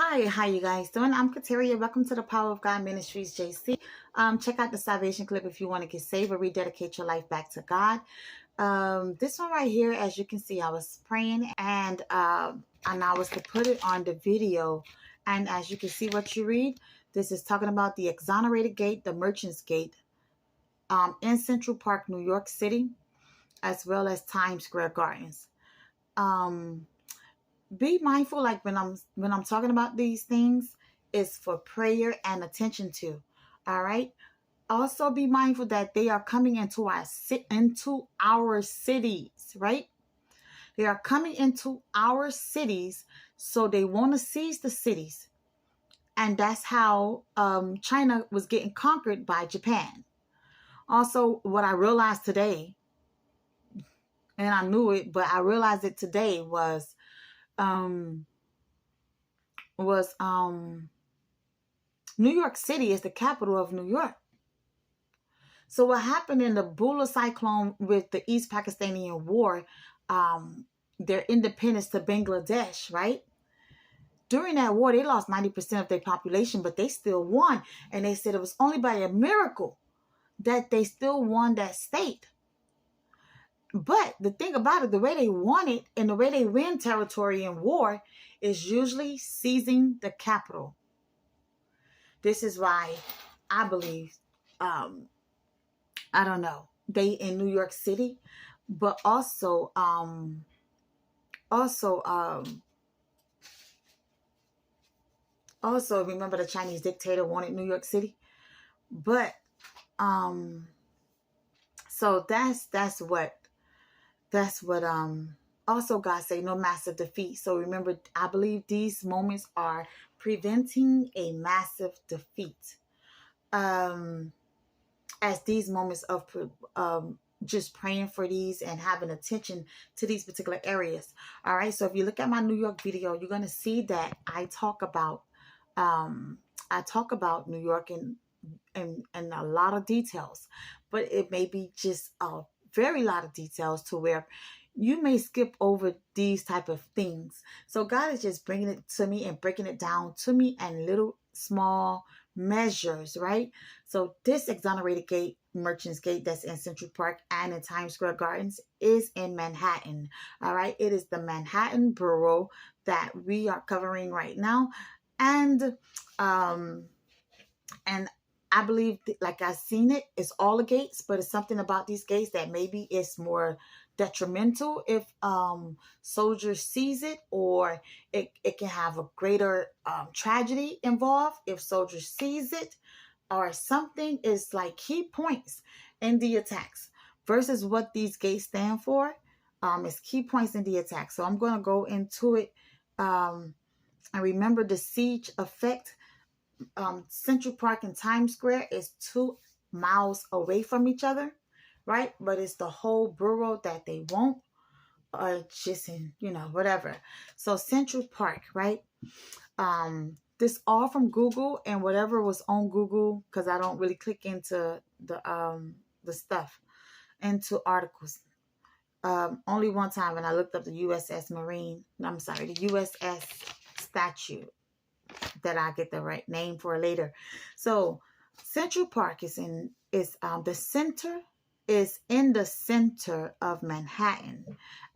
Hi, how you guys doing? I'm Kateria. Welcome to the Power of God Ministries, JC. Check out the salvation clip if you want to get saved or rededicate your life back to God. This one right here, as you can see, I was praying and I was to put it on the video. And as you can see what you read, this is talking about the Exonerated Gate, the Merchants Gate, in Central Park, New York City, as well as Times Square Gardens. Be mindful, like when I'm talking about these things, is for prayer and attention to. All right. Also be mindful that they are coming into our cities, right? They are coming into our cities, so they want to seize the cities. And that's how China was getting conquered by Japan. Also, what I realized today, and I knew it, but I realized it today um, was New York City is the capital of New York. So what happened in the Bula cyclone with the East Pakistani War, their independence to Bangladesh, right? During that war, they lost 90% of their population, but they still won. And they said it was only by a miracle that they still won that state. But the thing about it, the way they won it and the way they win territory in war is usually seizing the capital. This is why I believe, I don't know, they in New York City, but also remember the Chinese dictator wanted New York City. But so that's what also God say no massive defeat. So remember, I believe these moments are preventing a massive defeat. As these moments of just praying for these and having attention to these particular areas. All right. So if you look at my New York video, you're going to see that I talk about New York in a lot of details, but it may be just a very lot of details to where you may skip over these type of things. So God is just bringing it to me and breaking it down to me in little small measures, right? So this Exonerated Gate, Merchants Gate, that's in Central Park and in Times Square Gardens, is in Manhattan. All right. It is the Manhattan borough that we are covering right now. And I believe, like I've seen it, it's all the gates, but it's something about these gates that maybe it's more detrimental if soldiers seize it, or it can have a greater tragedy involved if soldiers seize it, or something is like key points in the attacks versus what these gates stand for. It's key points in the attack. So I'm going to go into it. And remember the siege effect. Central Park and Times Square is 2 miles away from each other, right? But it's the whole borough that they won't, or just in, whatever. So Central Park, right? This all from Google and whatever was on Google, because I don't really click into the stuff, into articles. Only one time when I looked up the the USS statue, that I get the right name for later. So Central Park is in the center of Manhattan,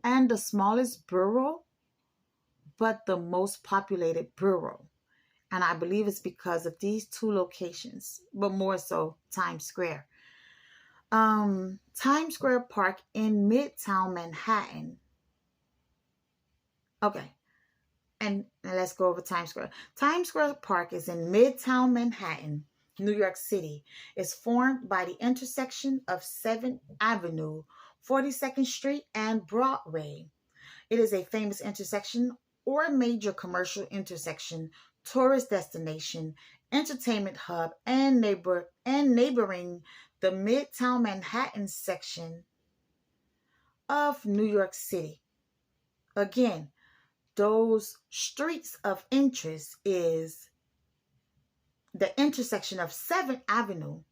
and the smallest borough, but the most populated borough. And I believe it's because of these 2 locations, but more so Times Square. Times Square Park in Midtown Manhattan. Okay. And let's go over Times Square. Times Square Park is in Midtown Manhattan, New York City. It's formed by the intersection of 7th Avenue, 42nd Street, and Broadway. It is a famous intersection or major commercial intersection, tourist destination, entertainment hub, and neighboring the Midtown Manhattan section of New York City. Again, those streets of interest is the intersection of 7th Avenue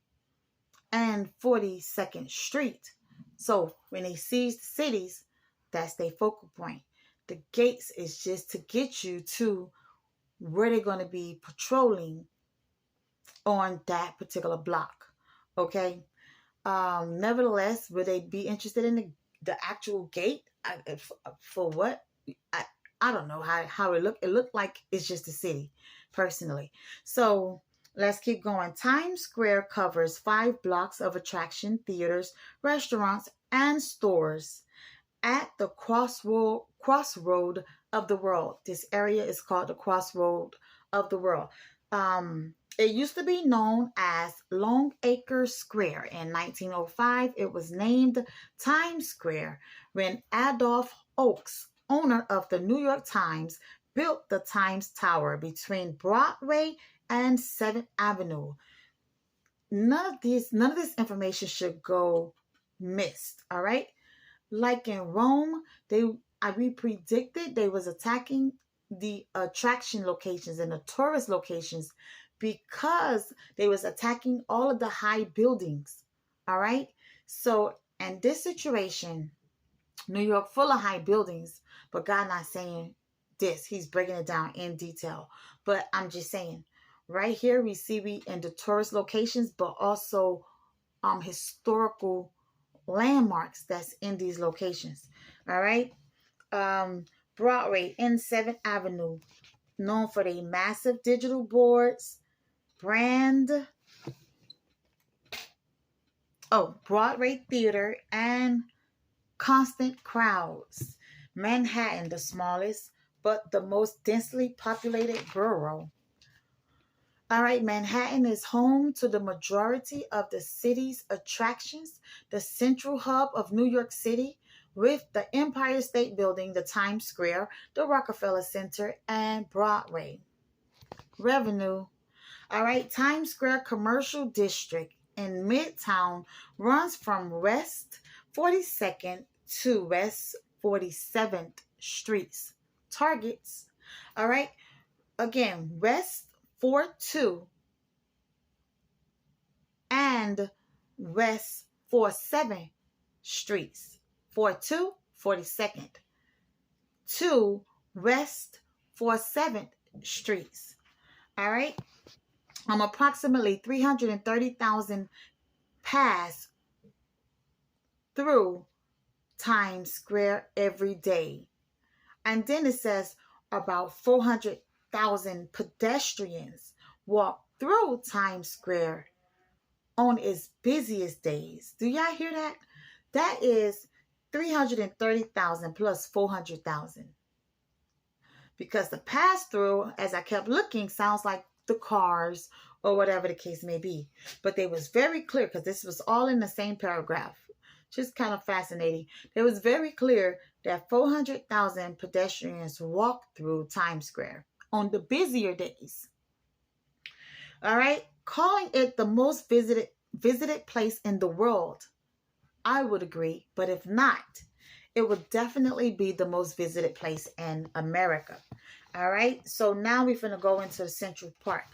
and 42nd Street. So when they seize the cities, that's their focal point. The gates is just to get you to where they're going to be patrolling on that particular block. Okay. Nevertheless, would they be interested in the actual gate? For what? I, I don't know how it looked. It looked like it's just a city, personally. So let's keep going. Times Square covers 5 blocks of attraction, theaters, restaurants, and stores at the crossroad of the world. This area is called the crossroad of the world. It used to be known as Longacre Square. In 1905, it was named Times Square when Adolph Oakes, owner of the New York Times, built the Times Tower between Broadway and 7th Avenue. None of this information should go missed, all right? Like in Rome, we predicted they was attacking the attraction locations and the tourist locations because they was attacking all of the high buildings. All right. So in this situation, New York full of high buildings, but God not saying this. He's breaking it down in detail. But I'm just saying, right here we see we in the tourist locations, but also historical landmarks that's in these locations. All right. Broadway and 7th Avenue, known for their massive digital boards, Broadway Theater, and constant crowds. Manhattan, the smallest but the most densely populated borough. All right, Manhattan is home to the majority of the city's attractions, the central hub of New York City, with the Empire State Building, the Times Square, the Rockefeller Center, and Broadway. Revenue. All right, Times Square Commercial District in Midtown runs from West 42nd to West 47th Streets. Targets. All right, again, West 42 and West 47 Streets. 42, 42nd to West 47th Streets. All right. Approximately 330,000 pass through Times Square every day. And then it says about 400,000 pedestrians walk through Times Square on its busiest days. Do y'all hear that? That is 330,000 plus 400,000. Because the pass through, as I kept looking, sounds like the cars or whatever the case may be. But they was very clear, because this was all in the same paragraph. Just kind of fascinating. It was very clear that 400,000 pedestrians walk through Times Square on the busier days. All right. Calling it the most visited place in the world, I would agree. But if not, it would definitely be the most visited place in America. All right. So now we're going to go into Central Park.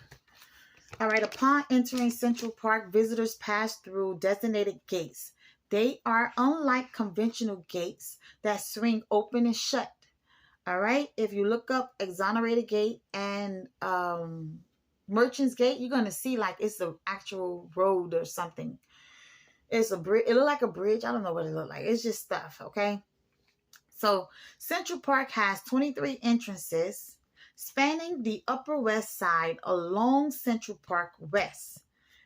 All right. Upon entering Central Park, visitors pass through designated gates. They are unlike conventional gates that swing open and shut. All right. If you look up Exonerated Gate and Merchant's Gate, you're going to see like it's an actual road or something. It's a bridge. It look like a bridge. I don't know what it look like. It's just stuff. Okay. So Central Park has 23 entrances spanning the Upper West Side along Central Park West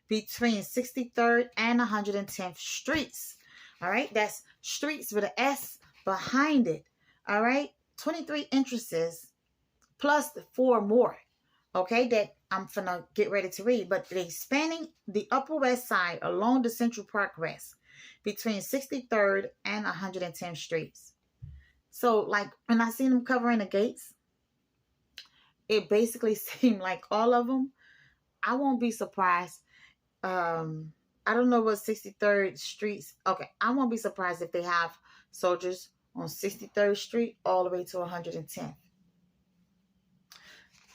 between 63rd and 110th Streets. All right. That's streets with an S behind it. All right. 23 entrances plus the 4 more. Okay. That I'm finna get ready to read. But they spanning the Upper West Side along the Central Park West between 63rd and 110th Streets. So like when I seen them covering the gates, it basically seemed like all of them. I won't be surprised. I don't know what 63rd Streets. Okay, I won't be surprised if they have soldiers on 63rd Street all the way to 110th.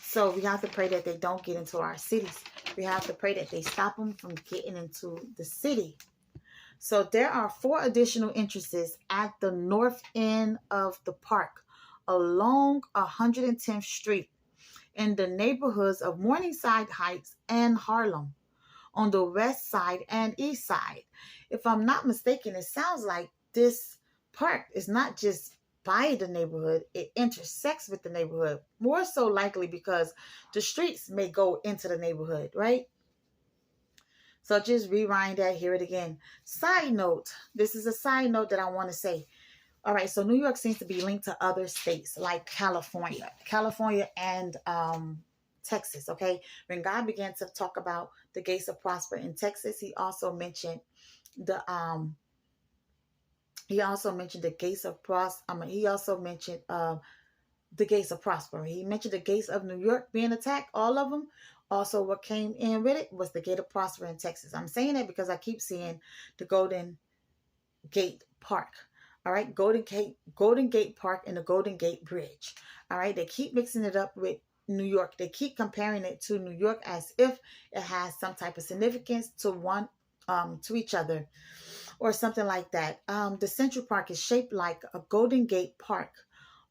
So we have to pray that they don't get into our cities. We have to pray that they stop them from getting into the city. So there are 4 additional entrances at the north end of the park along 110th Street. in the neighborhoods of Morningside Heights and Harlem on the west side and east side. If I'm not mistaken, it sounds like this park is not just by the neighborhood, it intersects with the neighborhood. More so likely because the streets may go into the neighborhood, right? So just rewind that, hear it again. Side note, this is a side note that I want to say. All right, so New York seems to be linked to other states like California and Texas. Okay, when God began to talk about the gates of prosper in Texas, He also mentioned the gates of pros. He also mentioned the gates of prosper. He mentioned the gates of New York being attacked, all of them. Also, what came in with it was the gate of prosper in Texas. I'm saying that because I keep seeing the Golden Gate Park. All right, Golden Gate Park and the Golden Gate Bridge. All right, they keep mixing it up with New York. They keep comparing it to New York as if it has some type of significance to each other or something like that. The Central Park is shaped like a Golden Gate Park,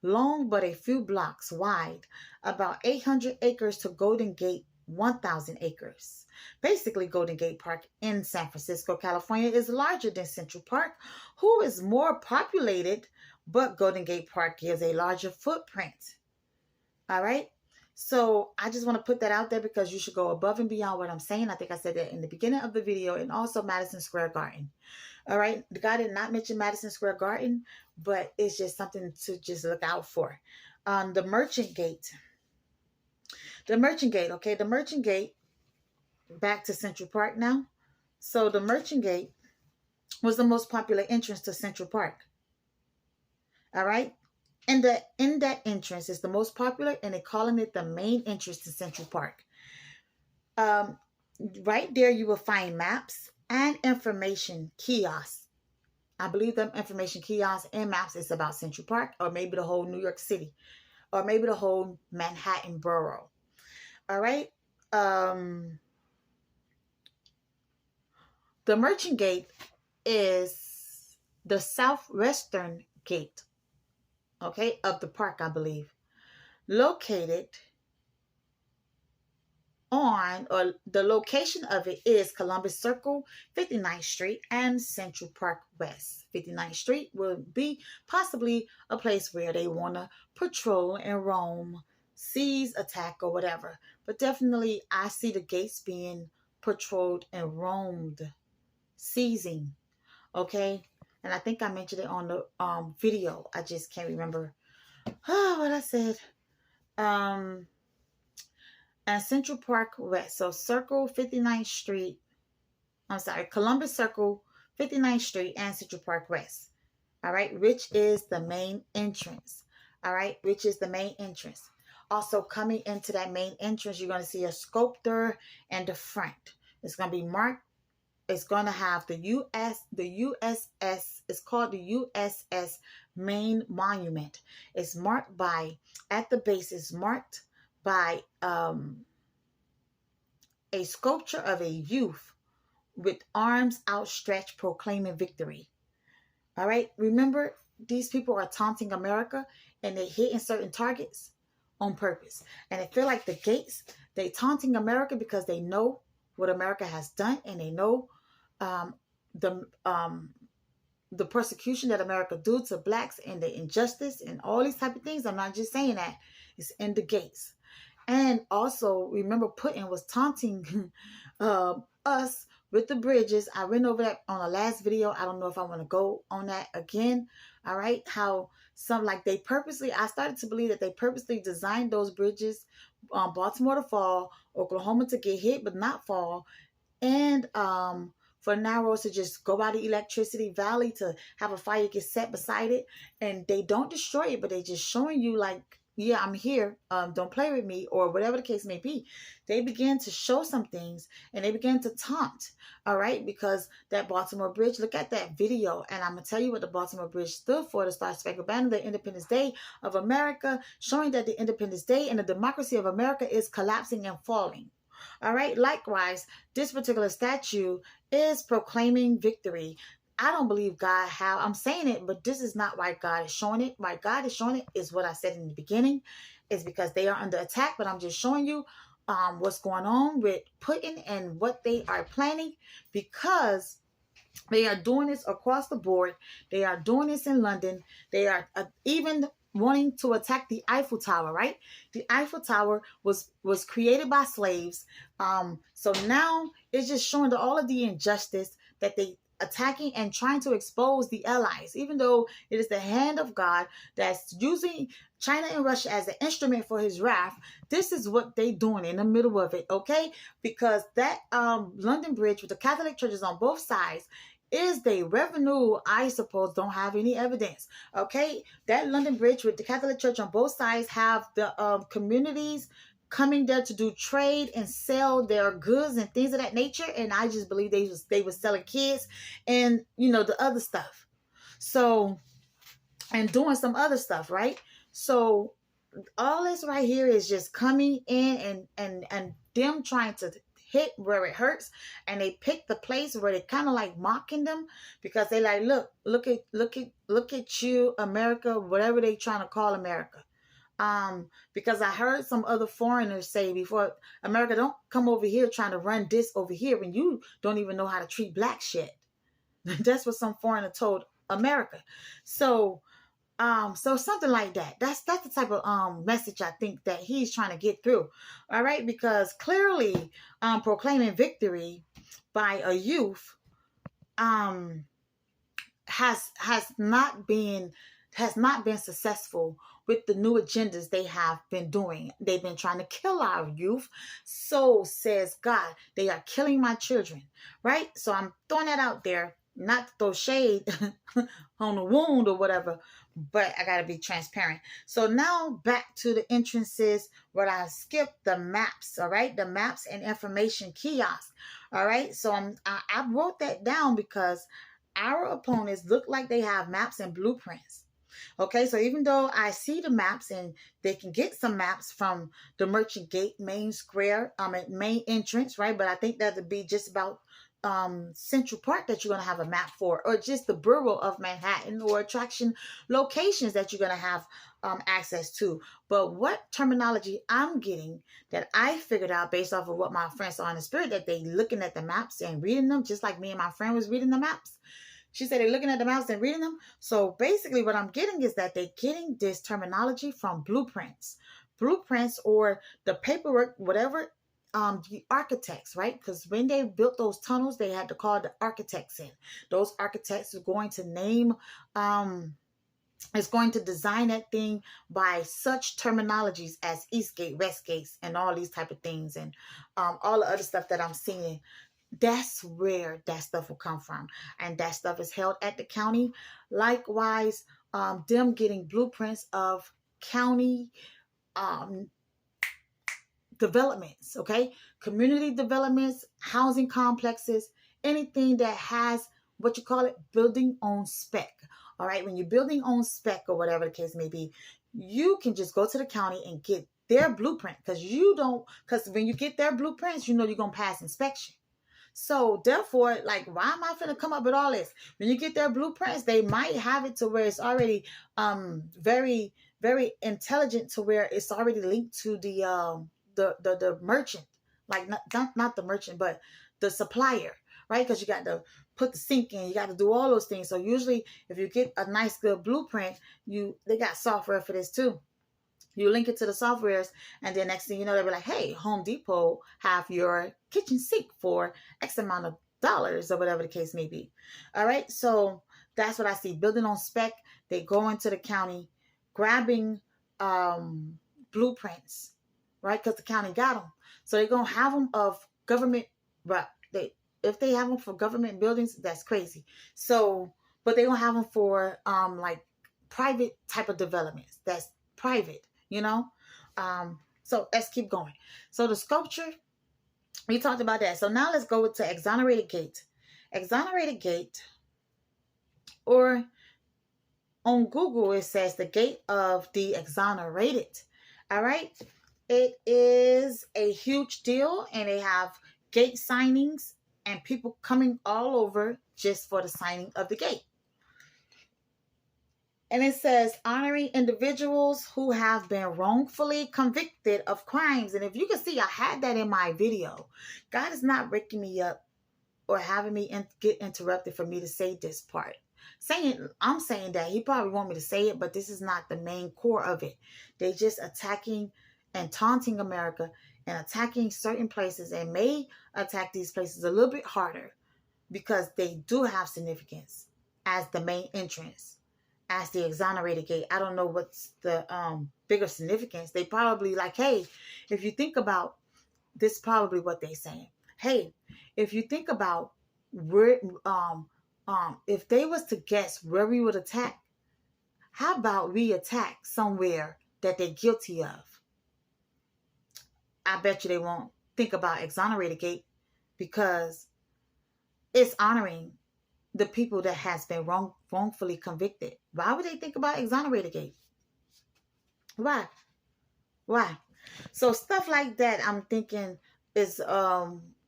long but a few blocks wide, about 800 acres to Golden Gate 1,000 acres. Basically, Golden Gate Park in San Francisco, California is larger than Central Park, who is more populated, but Golden Gate Park gives a larger footprint. All right. So I just want to put that out there because you should go above and beyond what I'm saying. I think I said that in the beginning of the video, and also Madison Square Garden. All right. The guy did not mention Madison Square Garden, but it's just something to just look out for. The Merchant Gate. The Merchant Gate. Okay. The Merchant Gate, back to Central Park now. So the Merchant Gate was the most popular entrance to Central Park. All right. And in that entrance is the most popular, and they're calling it the main entrance to Central Park. Right there, you will find maps and information kiosks. I believe the information kiosks and maps is about Central Park, or maybe the whole New York City, or maybe the whole Manhattan borough. All right. The Merchant Gate is the southwestern gate, okay, of the park, I believe, located on, or the location of it is Columbus Circle, 59th Street, and Central Park West. 59th Street will be possibly a place where they want to patrol and roam, seize, attack, or whatever. But definitely, I see the gates being patrolled and roamed, seizing. Okay, and I think I mentioned it on the video. I just can't remember what I said. And Central Park West. So Circle, 59th Street. I'm sorry, Columbus Circle, 59th Street, and Central Park West. All right, which is the main entrance. All right, which is the main entrance. Also, coming into that main entrance, you're going to see a sculptor in the front. It's going to be marked. It's going to have the USS. It's called the USS Main Monument. It's marked by, at the base, it's marked by a sculpture of a youth with arms outstretched proclaiming victory. All right. Remember, these people are taunting America, and they're hitting certain targets on purpose. And I feel like the gates, they taunting America because they know what America has done, and they know the persecution that America do to blacks, and the injustice and all these type of things. I'm not just saying that. It's in the gates. And also, remember, Putin was taunting us with the bridges. I went over that on the last video. I don't know if I want to go on that again. All right. How I started to believe that they purposely designed those bridges, Baltimore to fall, Oklahoma to get hit but not fall, and for Narrows to just go by the electricity valley to have a fire get set beside it. And they don't destroy it, but they just showing you like, yeah, I'm here. Don't play with me, or whatever the case may be. They began to show some things, and they began to taunt. All right, because that Baltimore Bridge. Look at that video, and I'm gonna tell you what the Baltimore Bridge stood for: the Star Spangled Banner, the Independence Day of America, showing that the Independence Day and the democracy of America is collapsing and falling. All right. Likewise, this particular statue is proclaiming victory. I don't believe God how I'm saying it, but this is not why God is showing it. Why God is showing it is what I said in the beginning. is because they are under attack. But I'm just showing you what's going on with Putin and what they are planning, because they are doing this across the board. They are doing this in London. They are even wanting to attack the Eiffel Tower, right? The Eiffel Tower was created by slaves. So now it's just showing all of the injustice that they attacking and trying to expose the allies, even though it is the hand of God that's using China and Russia as an instrument for his wrath. This is what they doing in the middle of it, okay? Because that London Bridge with the Catholic churches on both sides is the revenue, I suppose, don't have any evidence. Okay, that London Bridge with the Catholic Church on both sides have the communities coming there to do trade and sell their goods and things of that nature. And I just believe they was selling kids and the other stuff. So, and doing some other stuff, right? So all this right here is just coming in and them trying to hit where it hurts, and they pick the place where they kind of like mocking them, because they like, look at you, America, whatever they trying to call America. Because I heard some other foreigners say before, America, don't come over here trying to run this over here when you don't even know how to treat black shit. That's what some foreigner told America. So so something like that. That's the type of message I think that he's trying to get through. All right, because clearly proclaiming victory by a youth has not been successful with the new agendas they have been doing. They've been trying to kill our youth. So says God, they are killing my children, right? So I'm throwing that out there, not to throw shade on the wound or whatever, but I got to be transparent. So now back to the entrances where I skipped the maps, all right? The maps and information kiosk, all right? So I wrote that down because our opponents look like they have maps and blueprints. Okay, so even though I see the maps and they can get some maps from the Merchant Gate, main square, main entrance, right? But I think that would be just about Central Park that you're going to have a map for, or just the borough of Manhattan, or attraction locations that you're going to have access to. But what terminology I'm getting that I figured out based off of what my friends saw in the spirit, that they looking at the maps and reading them, just like me and my friend was reading the maps. She said they're looking at the maps and reading them. So basically what I'm getting is that they're getting this terminology from blueprints or the paperwork, whatever, the architects, right? Because when they built those tunnels, they had to call the architects in. Those architects are going to name, is going to design that thing by such terminologies as Eastgate, Westgate, and all these type of things, and all the other stuff that I'm seeing. That's where that stuff will come from. And that stuff is held at the county. Likewise, them getting blueprints of county developments, okay? Community developments, housing complexes, anything that has what you call it, building on spec. All right, when you're building on spec or whatever the case may be, you can just go to the county and get their blueprint, because when you get their blueprints, you're going to pass inspection. So therefore, like, why am I finna come up with all this? When you get their blueprints, they might have it to where it's already very, very intelligent, to where it's already linked to the merchant, like not the merchant, but the supplier, right? Because you got to put the sink in, you got to do all those things. So usually, if you get a nice good blueprint, they got software for this too. You link it to the softwares, and then next thing you know, they'll be like, hey, Home Depot have your kitchen sink for X amount of dollars, or whatever the case may be. All right, so that's what I see. Building on spec, they go into the county, grabbing blueprints, right? Because the county got them. So they're going to have them of government, but if they have them for government buildings, that's crazy. So, but they're going to have them for like private type of developments. That's private. So let's keep going. So the sculpture, we talked about that. So now let's go to Exonerated Gate. Exonerated Gate, or on Google, it says the Gate of the Exonerated. All right. It is a huge deal, and they have gate signings and people coming all over just for the signing of the gate. And it says honoring individuals who have been wrongfully convicted of crimes. And if you can see, I had that in my video. God is not waking me up or having me get interrupted for me to say this part. I'm saying that he probably want me to say it, but this is not the main core of it. They just attacking and taunting America and attacking certain places, and may attack these places a little bit harder because they do have significance as the main entrance, as the exonerated gate. I don't know what's the bigger significance. They probably like, hey, if you think about this, probably what they saying. Hey, if you think about where if they was to guess where we would attack, how about we attack somewhere that they're guilty of? I bet you they won't think about exonerated gate, because it's honoring the people that has been wrongfully convicted. Why would they think about exonerated gate? Why? Why? So stuff like that, I'm thinking is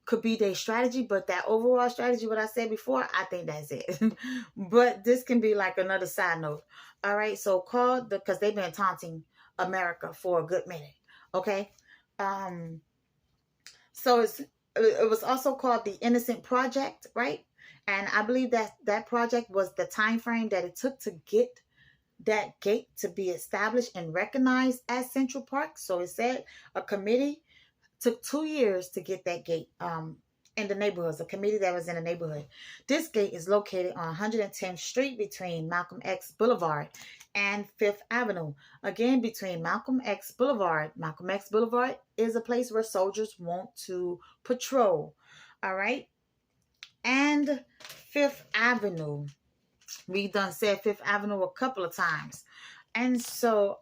could be their strategy, but that overall strategy, what I said before, I think that's it. But this can be like another side note. All right, so called because they've been taunting America for a good minute. Okay, um, so it was also called the Innocent Project, right? And I believe that that project was the time frame that it took to get that gate to be established and recognized as Central Park. So it said a committee took 2 years to get that gate in the neighborhoods, a committee that was in the neighborhood. This gate is located on 110th Street between Malcolm X Boulevard and 5th Avenue. Again, between Malcolm X Boulevard. Malcolm X Boulevard is a place where soldiers want to patrol. All right. And 5th Avenue. We done said 5th Avenue a couple of times. And so,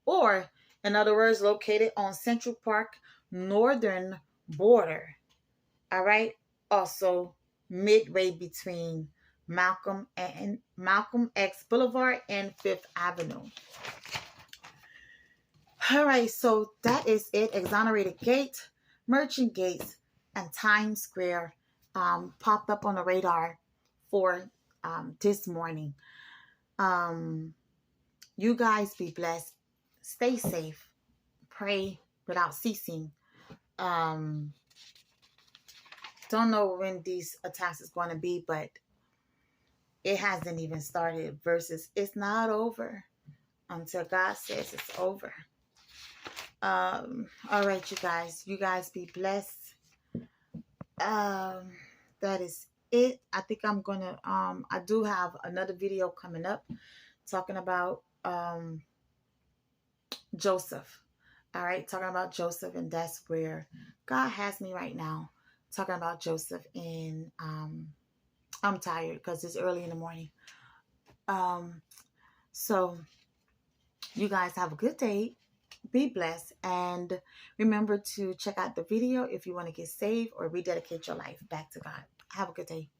or in other words, located on Central Park northern border. All right. Also midway between Malcolm X Boulevard and 5th Avenue. All right, so that is it. Exonerated Gate, Merchant Gates, and Times Square popped up on the radar for this morning. You guys be blessed. Stay safe. Pray without ceasing. Don't know when these attacks is going to be, but it hasn't even started. Versus, it's not over until God says it's over. All right, you guys be blessed. That is it. I think I'm gonna I do have another video coming up talking about Joseph. All right, talking about Joseph, and that's where God has me right now, talking about Joseph. And I'm tired because it's early in the morning. So you guys have a good day. Be blessed, and remember to check out the video if you want to get saved or rededicate your life back to God. Have a good day.